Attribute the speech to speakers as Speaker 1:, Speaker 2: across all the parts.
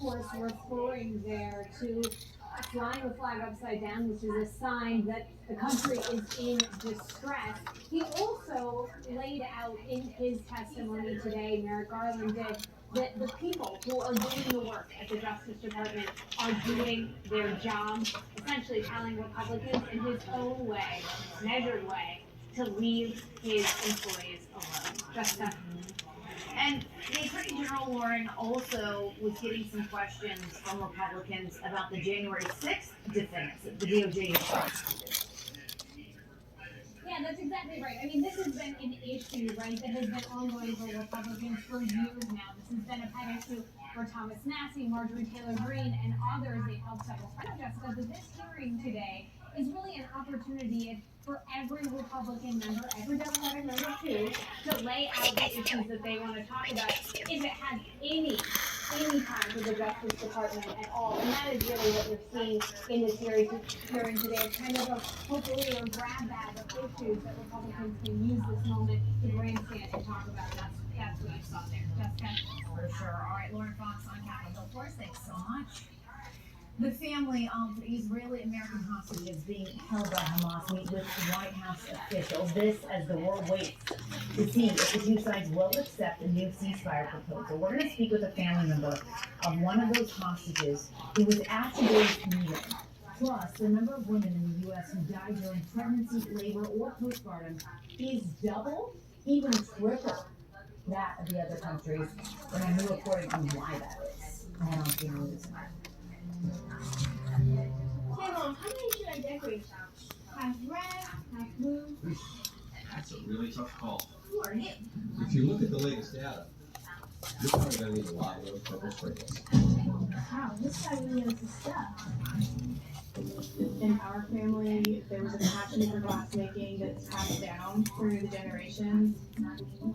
Speaker 1: Course, referring there to flying the flag upside down, which is a sign that the country is in distress. He also laid out in his testimony today, Merrick Garland did, that the people who are doing the work at the Justice Department are doing their job, essentially telling Republicans in his own way, measured way, to leave his employees alone. Jessica?
Speaker 2: And the Attorney General Warren also was getting some questions from Republicans about the January 6th defense that the DOJ has.
Speaker 1: Yeah, that's exactly right. I mean, this has been an issue, right, that has been ongoing for Republicans for years now. This has been a pet issue for Thomas Massey, Marjorie Taylor Greene, and others. They've held several Jessica, but this hearing today is really an opportunity for every Republican member, every Democratic member too, to lay out the issues that they want to talk about if it has any time for the Justice Department at all. And that is really what you're seeing in this hearing today. It's kind of a hopefully a grab bag of issues that Republicans can use this moment to grandstand and talk about. That's what I saw there. Jessica?
Speaker 2: For sure. All right, Lauren Fox on Capitol Hill. Thanks so much. The family of Israeli-American hostages being held by Hamas meet with White House officials. This as the world waits to see if the two sides will accept a new ceasefire proposal. We're going to speak with a family member of one of those hostages who was at today's meeting. Plus, the number of women in the U.S. who died during pregnancy, labor, or postpartum is double, even triple that of the other countries. And a new report on why that is. I don't see how this matters.
Speaker 1: Hey, Mom, how many should I decorate now? Half red, half blue?
Speaker 3: That's a really tough call.
Speaker 1: Who are you?
Speaker 3: If you look at the latest data, you're probably going to need a lot of those purple sprinkles.
Speaker 1: Wow, this guy really knows his stuff. In our family, there was a passion for glassmaking that's passed down through the generations.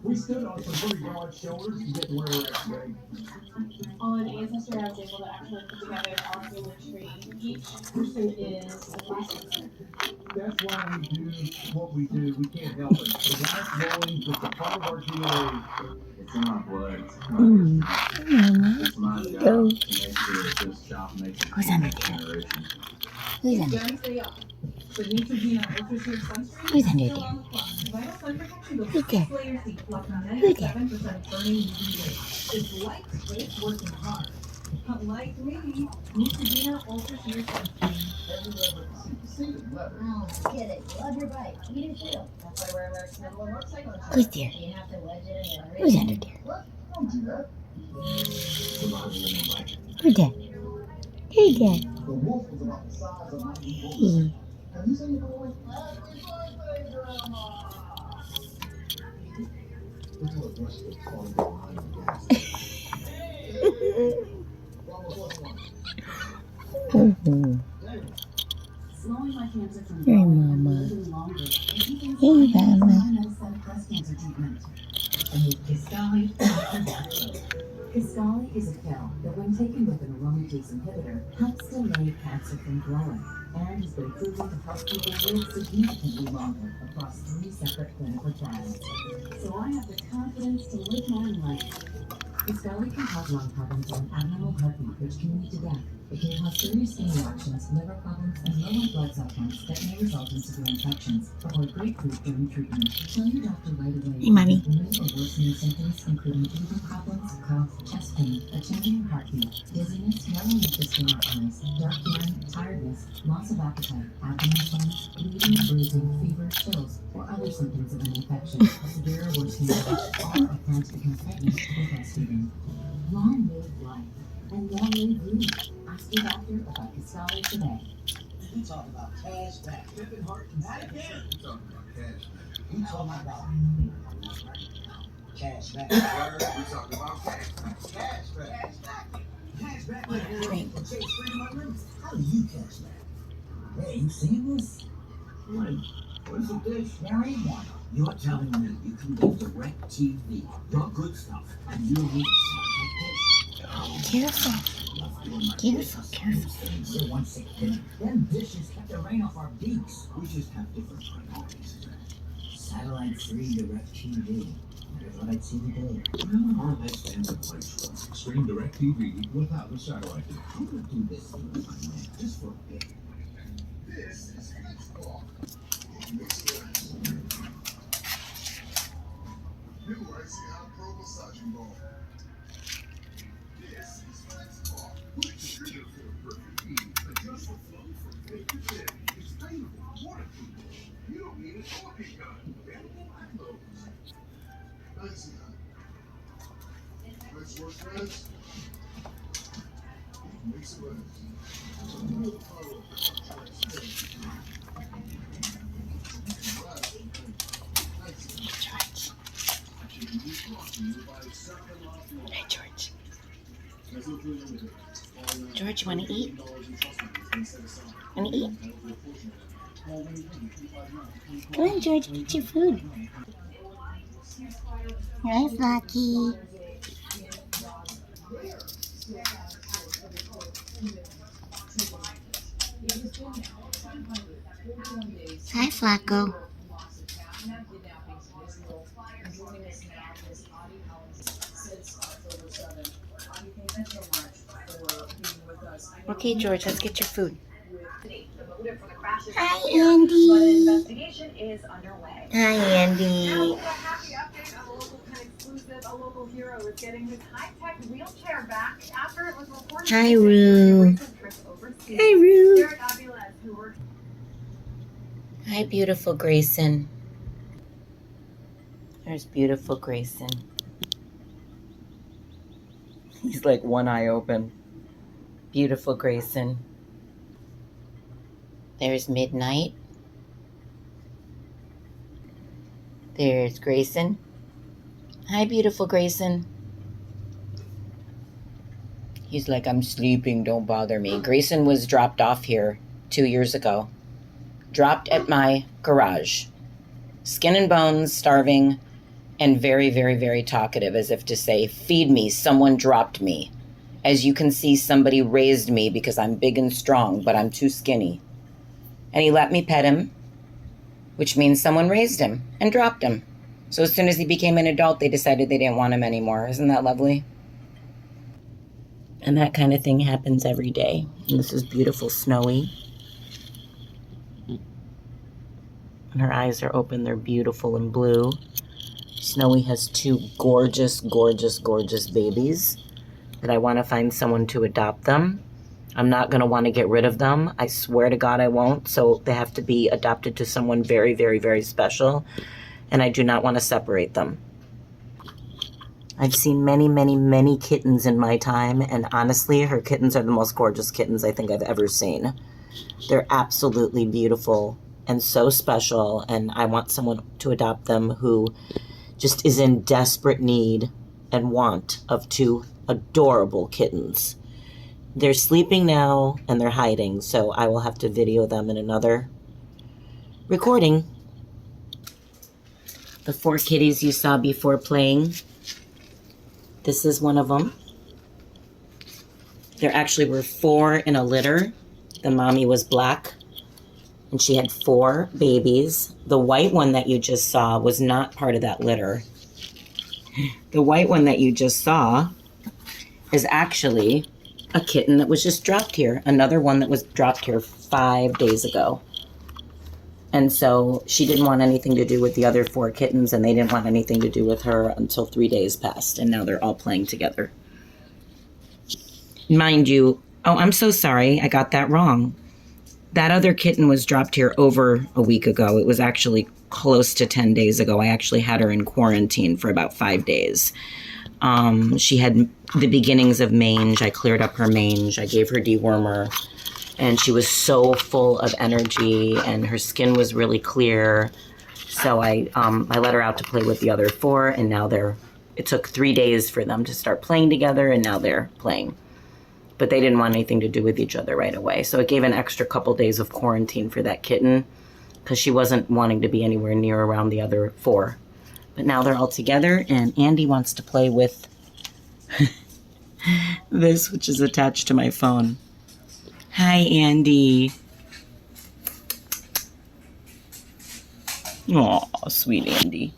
Speaker 4: We stood on some pretty broad shoulders to get to where we're at today.
Speaker 1: On Ancestor, I was able to actually put together our family tree. Each person is a glassmaker.
Speaker 4: That's why we do what we do. We can't help it. The glass blowing is a part of our DNA.
Speaker 3: It's in my blood. It's my job to make sure that this job makes it
Speaker 5: Who's under
Speaker 3: the
Speaker 5: there?
Speaker 3: generation.
Speaker 5: Who's under there? Who's under there? Who's there? Who's there?
Speaker 4: Like me, Neutrogena Ultra Sheer Sunscreen.
Speaker 2: Oh, get it. Love your bike. You do too. That's why we're American number one motorcycle insurance.
Speaker 5: Who's there?
Speaker 2: You have to wedge it in
Speaker 5: Who's under there?
Speaker 4: Don't do that.
Speaker 5: Who's there? Who's there?
Speaker 4: The wolf was about the size of my
Speaker 5: Hey.
Speaker 4: Have you seen the boy? Happy birthday, Grandma! Look at what Rush was calling behind the gas.
Speaker 5: Slowing my cancer from growing and living longer. Hey, Mama.
Speaker 6: Breast cancer treatment. And with Kisqali, Kisqali is a pill that, when taken with an aromatase inhibitor, helps delay cancer from growing and has been proven to help people live significantly longer across 3 separate clinical trials. So I have the confidence to live my life. Kisqali can cause lung problems and abnormal heartbeat, which can lead to death. It can cause serious skin reactions, liver problems, and low white blood cell counts that may result in severe infections. Avoid grapefruit during treatment. Tell your doctor right away.
Speaker 5: Hey, Mommy.
Speaker 6: New or worsening symptoms, including breathing problems, cough, chest pain, a change in heartbeat, dizziness, yellow of the skin or eyes, dark hearing, tiredness, loss of appetite, abdomen pain, bleeding, bruising, fever, chills, or other symptoms of an infection, a severe or worsening infection, or a plan to become pregnant or breastfeeding. Long live life, and long live you. Ask your doctor about Kisqali today.
Speaker 4: We talk about cash back. Flipping heart and not again. We talk about cash back. We talk about cash back. We talk about cash back. Cash back. Cash back. Cash back.
Speaker 5: Drink.
Speaker 4: Chase Freedom Unlimited. How do you cash back? Hey, you seen this? What is it, dish? There ain't one. You're telling me you can get direct TV, your good stuff, and you don't need a satellite dish?
Speaker 5: Careful. Careful, careful.
Speaker 4: You're one sick kid. Them dishes kept the rain off our beaks. We just have different priorities. Satellite free direct TV. Never thought I'd see the day. Well, that's the end of the place. Stream direct TV without the satellite dish. I'm gonna do this thing with my man, just for a bit. This is Kittens. New Icy Hot Pro Massaging Ball. This is Kittens. Put your feel perfect ease. Adjust the flow from thick to thin. It's breathable, waterproof. You don't need a talking gun. Available at Lowe's. Icy Hot. Let's work fast. Makes it last. Real power of transparency.
Speaker 5: Hey, George. George, you want to eat? Want to eat? Come on, George, eat your food. Hi, Flocky. Hi, Flacco. Okay, George, let's get your food. Hi, Andy.
Speaker 7: Investigation is underway.
Speaker 5: Hi, Andy.
Speaker 7: A happy update on a local Pen exclusive. A local hero is getting his high-tech wheelchair back after it was reported.
Speaker 5: Hi, Rue. Hi, Rue. Hi, beautiful Grayson. There's beautiful Grayson. He's like one eye open. Beautiful Grayson. There's Midnight. There's Grayson. Hi, beautiful Grayson. He's like, I'm sleeping, don't bother me. Grayson was dropped off here 2 years ago. Dropped at my garage. Skin and bones, starving, and very, very, very talkative, as if to say, feed me, someone dropped me. As you can see, somebody raised me because I'm big and strong, but I'm too skinny. And he let me pet him, which means someone raised him and dropped him. So as soon as he became an adult, they decided they didn't want him anymore. Isn't that lovely? And that kind of thing happens every day. And this is beautiful Snowy. And her eyes are open. They're beautiful and blue. Snowy has 2 gorgeous, gorgeous, gorgeous babies that I want to find someone to adopt them. I'm not going to want to get rid of them. I swear to God I won't. So they have to be adopted to someone very, very, very special. And I do not want to separate them. I've seen many, many, many kittens in my time. And honestly, her kittens are the most gorgeous kittens I think I've ever seen. They're absolutely beautiful and so special. And I want someone to adopt them who just is in desperate need and want of 2 adorable kittens. They're sleeping now and they're hiding, so I will have to video them in another recording. The 4 kitties you saw before playing. This is one of them. There actually were 4 in a litter. The mommy was black and she had 4 babies. The white one that you just saw was not part of that litter. The white one that you just saw is actually a kitten that was just dropped here. Another one that was dropped here 5 days ago. And so she didn't want anything to do with the other 4 kittens, and they didn't want anything to do with her until 3 days passed, and now they're all playing together. Mind you, oh, I'm so sorry, I got that wrong. That other kitten was dropped here over a week ago. It was actually close to 10 days ago. I actually had her in quarantine for about 5 days. She had the beginnings of mange. I cleared up her mange. I gave her dewormer. And she was so full of energy, and her skin was really clear. So I let her out to play with the other 4, and now it took 3 days for them to start playing together, and now they're playing. But they didn't want anything to do with each other right away. So it gave an extra couple days of quarantine for that kitten, because she wasn't wanting to be anywhere near around the other 4. But now they're all together, and Andy wants to play with this, which is attached to my phone. Hi, Andy. Aw, sweet Andy.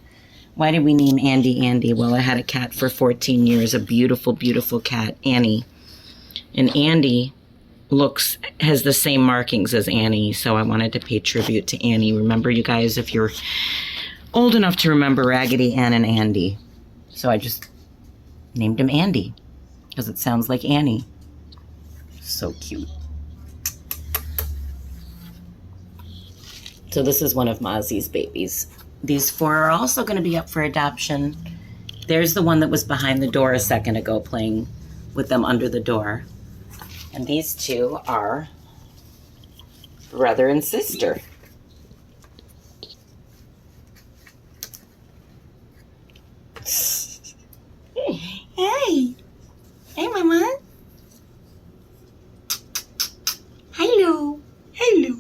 Speaker 5: Why did we name Andy Andy? Well, I had a cat for 14 years, a beautiful, beautiful cat, Annie. And Andy has the same markings as Annie, so I wanted to pay tribute to Annie. Remember, you guys, if you're old enough to remember Raggedy Ann and Andy. So I just named him Andy, because it sounds like Annie. So cute. So this is one of Mozzie's babies. These 4 are also going to be up for adoption. There's the one that was behind the door a second ago playing with them under the door. And these 2 are brother and sister. Hey. Hey, Mama. Hello. Hello.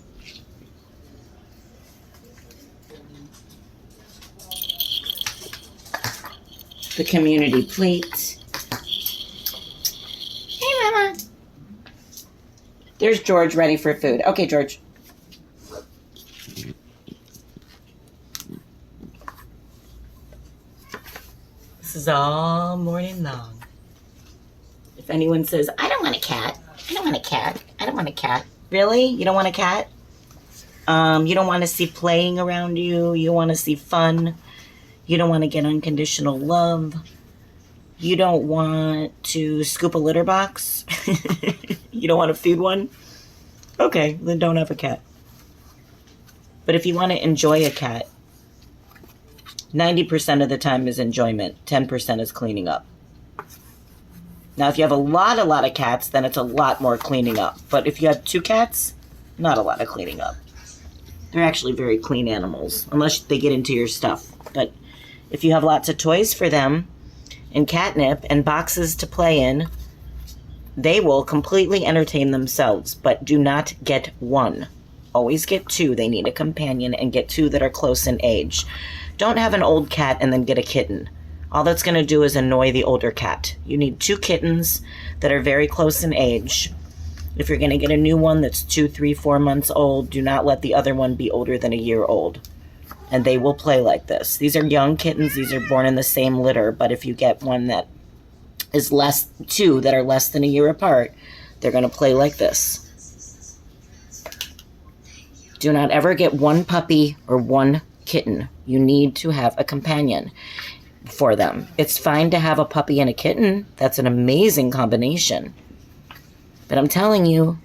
Speaker 5: The community plate. Hey, Mama. There's George ready for food. Okay, George. This is all morning long. If anyone says, I don't want a cat. I don't want a cat. I don't want a cat. Really? You don't want a cat? You don't want to see playing around you. You don't want to see fun. You don't want to get unconditional love. You don't want to scoop a litter box. You don't want to feed one. Okay, then don't have a cat. But if you want to enjoy a cat, 90% of the time is enjoyment. 10% is cleaning up. Now, if you have a lot of cats, then it's a lot more cleaning up. But if you have 2 cats, not a lot of cleaning up. They're actually very clean animals, unless they get into your stuff. But if you have lots of toys for them, and catnip, and boxes to play in, they will completely entertain themselves. But do not get 1. Always get 2. They need a companion, and get 2 that are close in age. Don't have an old cat and then get a kitten. All that's going to do is annoy the older cat. You need 2 kittens that are very close in age. If you're going to get a new one that's 2, 3, 4 months old, do not let the other one be older than a year old. And they will play like this. These are young kittens. These are born in the same litter. But if you get one that is 2 that are less than a year apart, they're going to play like this. Do not ever get 1 puppy or 1 kitten. You need to have a companion for them. It's fine to have a puppy and a kitten. That's an amazing combination. But I'm telling you,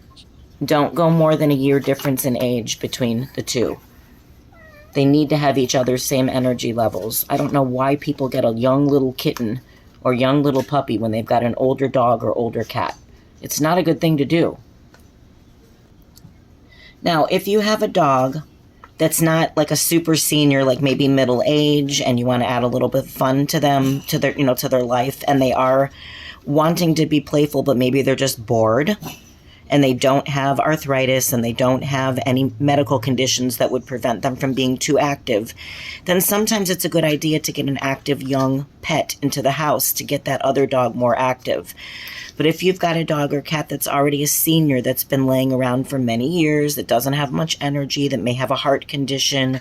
Speaker 5: don't go more than a year difference in age between the 2. They need to have each other's same energy levels. I don't know why people get a young little kitten or young little puppy when they've got an older dog or older cat. It's not a good thing to do. Now, if you have a dog that's not like a super senior, like maybe middle age, and you want to add a little bit of fun to them, to their, to their life, and they are wanting to be playful, but maybe they're just bored, and they don't have arthritis, and they don't have any medical conditions that would prevent them from being too active, then sometimes it's a good idea to get an active young pet into the house to get that other dog more active. But if you've got a dog or cat that's already a senior, that's been laying around for many years, that doesn't have much energy, that may have a heart condition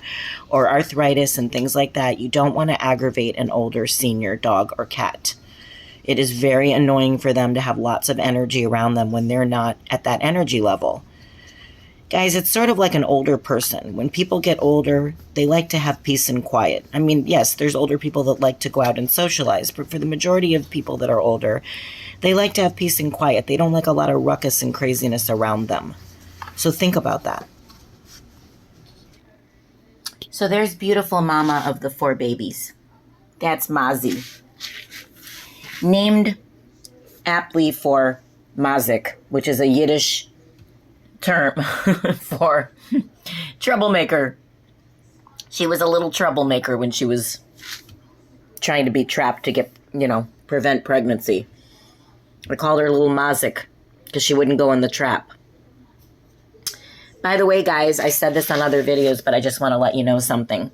Speaker 5: or arthritis and things like that, you don't want to aggravate an older senior dog or cat. It is very annoying for them to have lots of energy around them when they're not at that energy level. Guys, it's sort of like an older person. When people get older, they like to have peace and quiet. I mean, yes, there's older people that like to go out and socialize, but for the majority of people that are older, they like to have peace and quiet. They don't like a lot of ruckus and craziness around them. So think about that. So there's beautiful mama of the 4 babies. That's Mozzie. named aptly for Mazik, which is a Yiddish term for troublemaker. She was a little troublemaker when she was trying to be trapped to get, prevent pregnancy. I called her little Mazik because she wouldn't go in the trap. By the way, guys, I said this on other videos, but I just want to let you know something.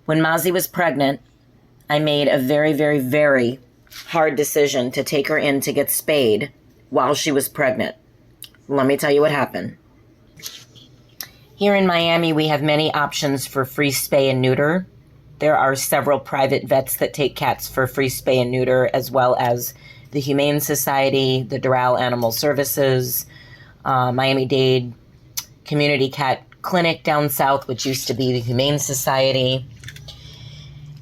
Speaker 5: When Mozzie was pregnant, I made a very, very, very hard decision to take her in to get spayed while she was pregnant. Let me tell you what happened. Here in Miami, we have many options for free spay and neuter. There are several private vets that take cats for free spay and neuter, as well as the Humane Society, the Doral Animal Services, Miami-Dade Community Cat Clinic down south, which used to be the Humane Society.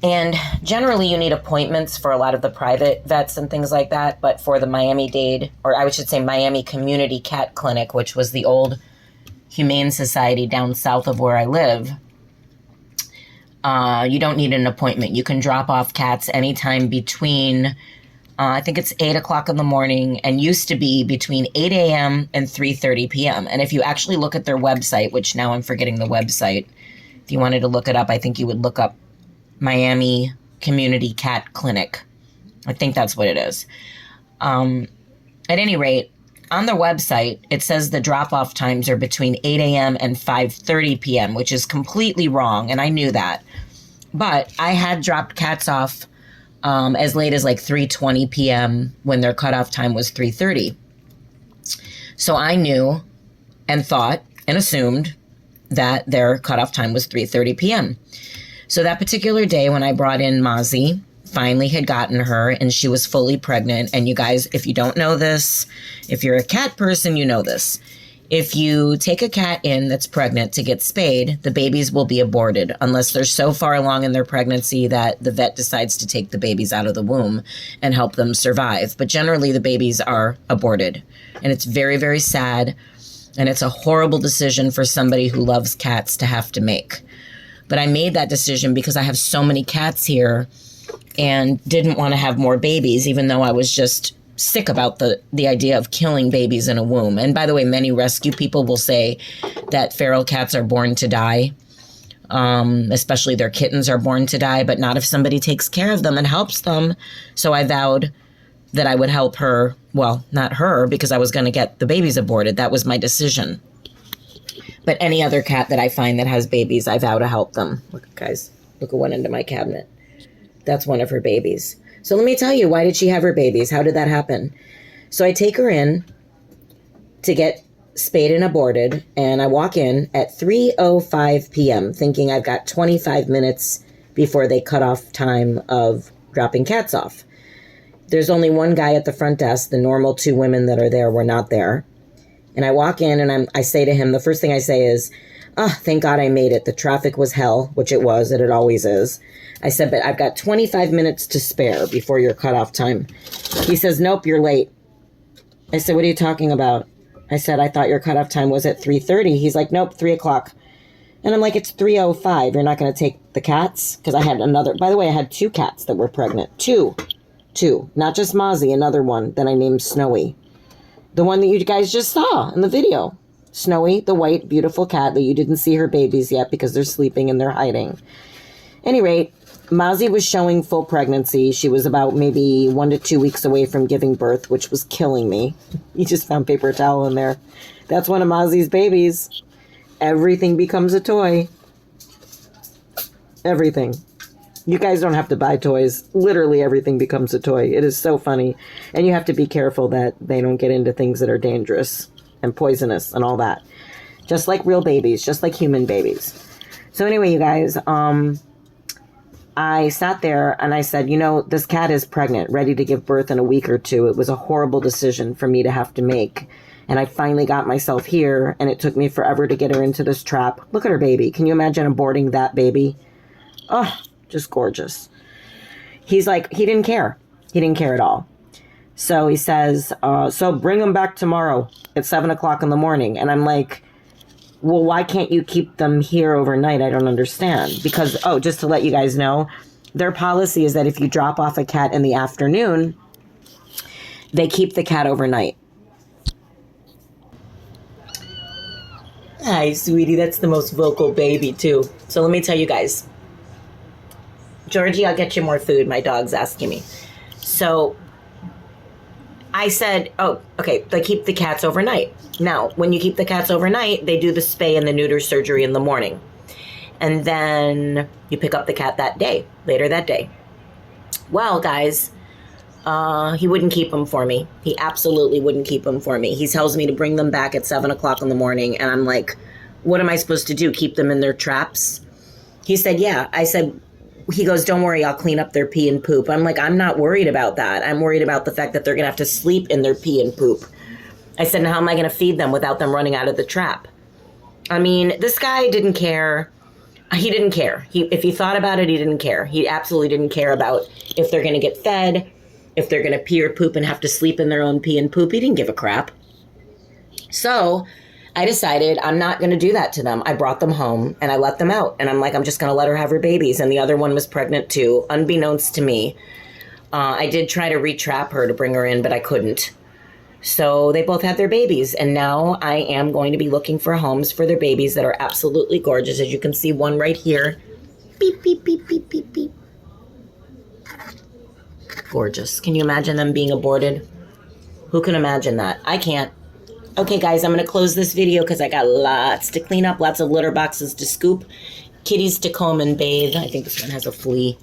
Speaker 5: And generally you need appointments for a lot of the private vets and things like that. But for the Miami-Dade, or I should say Miami Community Cat Clinic, which was the old Humane Society down south of where I live, you don't need an appointment. You can drop off cats anytime between, I think it's 8 o'clock in the morning, and used to be between 8 a.m. and 3:30 p.m. And if you actually look at their website, which now I'm forgetting the website, if you wanted to look it up, I think you would look up Miami Community Cat Clinic. I think that's what it is. At any rate, on their website, it says the drop-off times are between 8 a.m. and 5:30 p.m., which is completely wrong, and I knew that. But I had dropped cats off as late as like 3:20 p.m. when their cutoff time was 3:30. So I knew and thought and assumed that their cutoff time was 3:30 p.m. So that particular day when I brought in Mozzie, finally had gotten her, and she was fully pregnant. And you guys, if you don't know this, if you're a cat person, you know this. If you take a cat in that's pregnant to get spayed, the babies will be aborted unless they're so far along in their pregnancy that the vet decides to take the babies out of the womb and help them survive. But generally, the babies are aborted. And it's very, very sad. And it's a horrible decision for somebody who loves cats to have to make. But I made that decision because I have so many cats here and didn't want to have more babies, even though I was just sick about the idea of killing babies in a womb. And by the way, many rescue people will say that feral cats are born to die, especially their kittens are born to die, but not if somebody takes care of them and helps them. So I vowed that I would help her. Well, not her, because I was going to get the babies aborted. That was my decision. But any other cat that I find that has babies, I vow to help them. Look, guys, look at one end of my cabinet. That's one of her babies. So let me tell you, why did she have her babies? How did that happen? So I take her in to get spayed and aborted, and I walk in at 3:05 p.m. thinking I've got 25 minutes before they cut off time of dropping cats off. There's only one guy at the front desk. The normal two women that are there were not there. And I walk in and I say to him, the first thing I say is, thank God I made it. The traffic was hell, which it was, and it always is. I said, but I've got 25 minutes to spare before your cutoff time. He says, nope, you're late. I said, what are you talking about? I said, I thought your cutoff time was at 3:30. He's like, nope, 3 o'clock. And I'm like, it's 3:05. You're not going to take the cats? Because I had another, by the way, I had 2 cats that were pregnant. Two, not just Mozzie, another one that I named Snowy. The one that you guys just saw in the video. Snowy, the white, beautiful cat that you didn't see her babies yet because they're sleeping and they're hiding. Any rate, Mozzie was showing full pregnancy. She was about maybe 1 to 2 weeks away from giving birth, which was killing me. You just found paper towel in there. That's one of Mozzie's babies. Everything becomes a toy. Everything. You guys don't have to buy toys. Literally everything becomes a toy. It is so funny. And you have to be careful that they don't get into things that are dangerous and poisonous and all that. Just like real babies, just like human babies. So anyway, you guys, I sat there and I said, this cat is pregnant, ready to give birth in a week or 2. It was a horrible decision for me to have to make. And I finally got myself here, and it took me forever to get her into this trap. Look at her baby. Can you imagine aborting that baby? Oh, just gorgeous. He's like, he didn't care. He didn't care at all. So he says, so bring them back tomorrow at 7 o'clock in the morning. And I'm like, well, why can't you keep them here overnight? I don't understand. Because, just to let you guys know, their policy is that if you drop off a cat in the afternoon, They keep the cat overnight. Hi, sweetie. That's the most vocal baby, too. So let me tell you guys. Georgie, I'll get you more food. My dog's asking me. So I said, oh, okay, they keep the cats overnight. Now, when you keep the cats overnight, they do the spay and the neuter surgery in the morning. And then you pick up the cat that day, later that day. Well, guys, he wouldn't keep them for me. He absolutely wouldn't keep them for me. He tells me to bring them back at 7 o'clock in the morning. And I'm like, what am I supposed to do? Keep them in their traps? He said, yeah. I said, he goes, don't worry, I'll clean up their pee and poop. I'm like, I'm not worried about that. I'm worried about the fact that they're going to have to sleep in their pee and poop. I said, now how am I going to feed them without them running out of the trap? I mean, this guy didn't care. He didn't care. If he thought about it, he didn't care. He absolutely didn't care about if they're going to get fed, if they're going to pee or poop and have to sleep in their own pee and poop. He didn't give a crap. So I decided I'm not going to do that to them. I brought them home and I let them out. And I'm like, I'm just going to let her have her babies. And the other one was pregnant too, unbeknownst to me. I did try to retrap her to bring her in, but I couldn't. So they both had their babies. And now I am going to be looking for homes for their babies that are absolutely gorgeous. As you can see, one right here. Beep, beep, beep, beep, beep, beep. Gorgeous. Can you imagine them being aborted? Who can imagine that? I can't. Okay, guys, I'm going to close this video because I got lots to clean up, lots of litter boxes to scoop, kitties to comb and bathe. I think this one has a flea.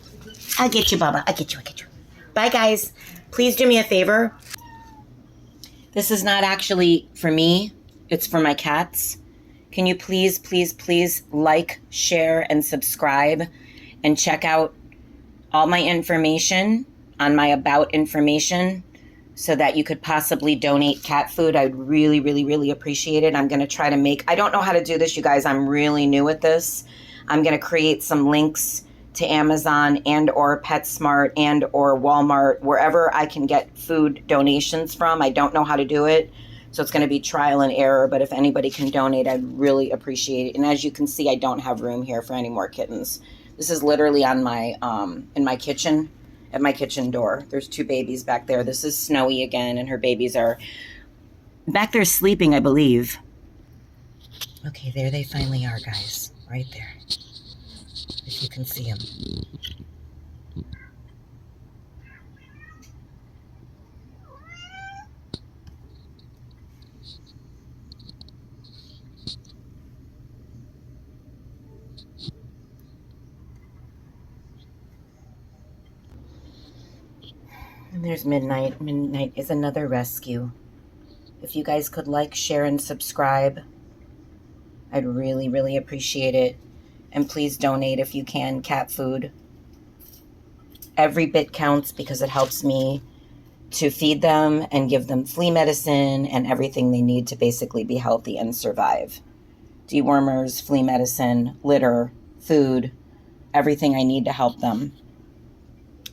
Speaker 5: I'll get you, Baba. I'll get you. Bye, guys. Please do me a favor. This is not actually for me. It's for my cats. Can you please, please, please like, share, and subscribe and check out all my information on my about information so that you could possibly donate cat food. I'd really, really, really appreciate it. I'm going to try to make, I don't know how to do this, you guys. I'm really new at this. I'm going to create some links to Amazon and or PetSmart and or Walmart, wherever I can get food donations from. I don't know how to do it. So it's going to be trial and error. But if anybody can donate, I'd really appreciate it. And as you can see, I don't have room here for any more kittens. This is literally on my, in my kitchen. At my kitchen door. There's 2 babies back there. This is Snowy again, and her babies are back there sleeping, I believe. Okay, there they finally are, guys. Right there. If you can see them. And there's Midnight. Midnight is another rescue. If you guys could like, share, and subscribe, I'd really, really appreciate it. And please donate if you can, cat food. Every bit counts because it helps me to feed them and give them flea medicine and everything they need to basically be healthy and survive. Dewormers, flea medicine, litter, food, everything I need to help them.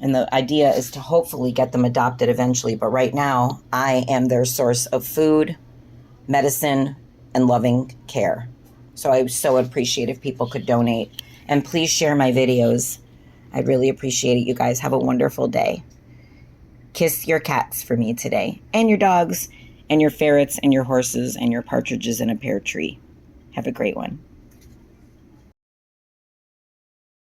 Speaker 5: And the idea is to hopefully get them adopted eventually. But right now, I am their source of food, medicine, and loving care. So I so appreciate if people could donate. And please share my videos. I'd really appreciate it. You guys have a wonderful day. Kiss your cats for me today. And your dogs, and your ferrets, and your horses, and your partridges in a pear tree. Have a great one.